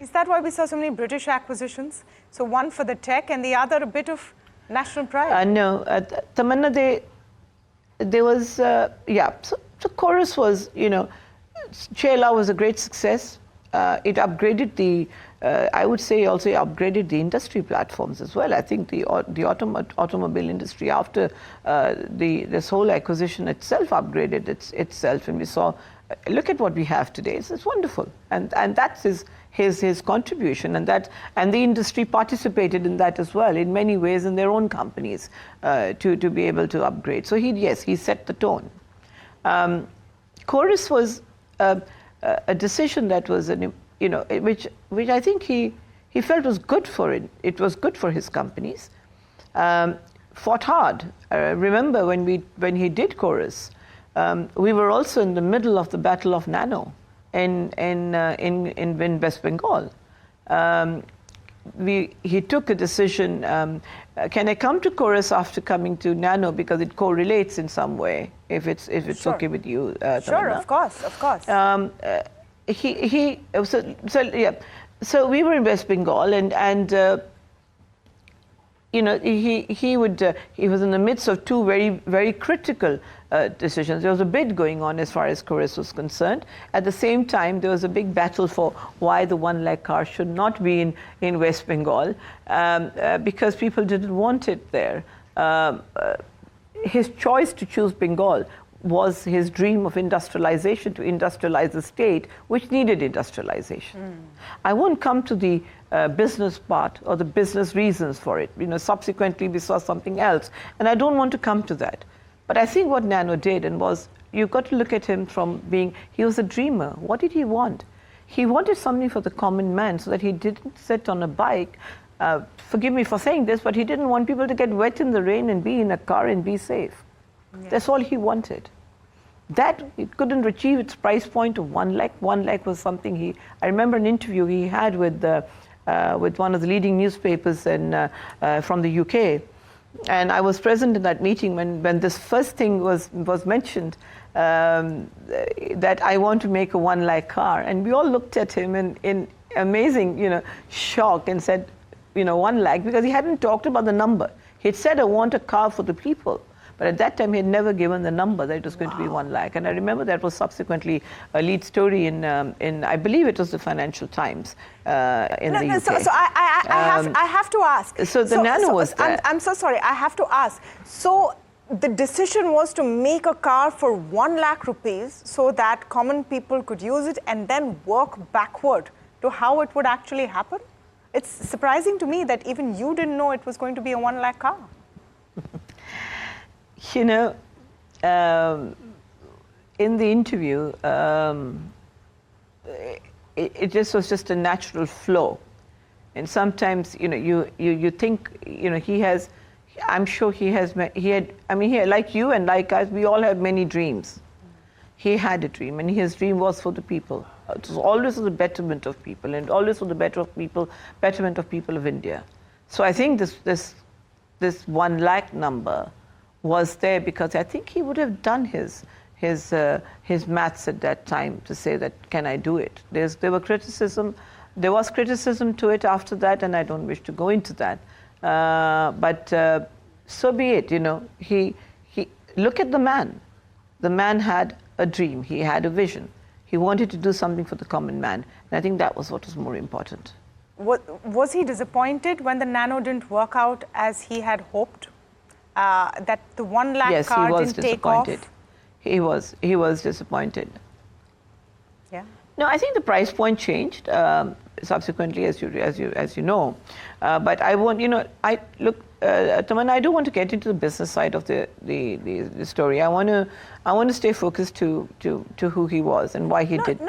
Is that why we saw so many British acquisitions? So one for the tech and the other a bit of national pride? No, Tamanna, there was, yeah, so Chorus was, you know, Chela was a great success. It upgraded the, I would say also upgraded the industry platforms as well. I think the automobile industry after this whole acquisition itself upgraded itself, and we saw, look at what we have today. It's wonderful, and that's his contribution, and the industry participated in that as well in many ways in their own companies to be able to upgrade. So he set the tone. Chorus was a decision that was which I think he felt was good for it. It was good for his companies. Fought hard. Remember when he did Chorus, we were also in the middle of the Battle of Nano in West Bengal. He took a decision. Can I come to Chorus after coming to Nano because it correlates in some way? If it's sure. Okay with you, sure, of course. So we were in West Bengal, and you know, he was in the midst of two very critical decisions. There was a bid going on as far as Chorus was concerned. At the same time, there was a big battle for why the 1 lakh car should not be in West Bengal, because people didn't want it there. His choice to choose Bengal was his dream of industrialization, to industrialize the state, which needed industrialization. I won't come to the business part or the business reasons for it. You know, subsequently we saw something else, and I don't want to come to that. But I think what Nano did, you've got to look at him from he was a dreamer. What did he want? He wanted something for the common man so that he didn't sit on a bike. Forgive me for saying this, but he didn't want people to get wet in the rain and be in a car and be safe. Yeah. That's all he wanted. That it couldn't achieve its price point of 1 lakh. 1 lakh was something I remember an interview he had with one of the leading newspapers from the UK. And I was present in that meeting when this first thing was mentioned, that I want to make a 1 lakh car. And we all looked at him in amazing, you know, shock and said, you know, 1 lakh, because he hadn't talked about the number. He'd said, I want a car for the people. But at that time, he had never given the number that it was going to be 1 lakh. And I remember that was subsequently a lead story in I believe it was the Financial Times in the UK. So I have to ask. So the Nano was there. I'm so sorry. I have to ask. So the decision was to make a car for 1 lakh rupees so that common people could use it, and then work backward to how it would actually happen? It's surprising to me that even you didn't know it was going to be a 1 lakh car. You know, in the interview, it just was just a natural flow. And sometimes, you know, you think, you know, I'm sure he had, like you and like us, we all have many dreams. He had a dream, and his dream was for the people. It was always for the betterment of people, and always for the betterment of people of India. So I think this 1 lakh number was there because I think he would have done his maths at that time to say that, can I do it? There was criticism to it after that, and I don't wish to go into that. But so be it, you know. He look at the man. The man had a dream. He had a vision. He wanted to do something for the common man, and I think that was what was more important. Was he disappointed when the Nano didn't work out as he had hoped? That the 1 lakh car didn't take off? Yes, he was disappointed. He was disappointed. Yeah. No, I think the price point changed subsequently, as you know. But I want, you know, Tamanna, I don't want to get into the business side of the story. I want to stay focused to who he was and why he did.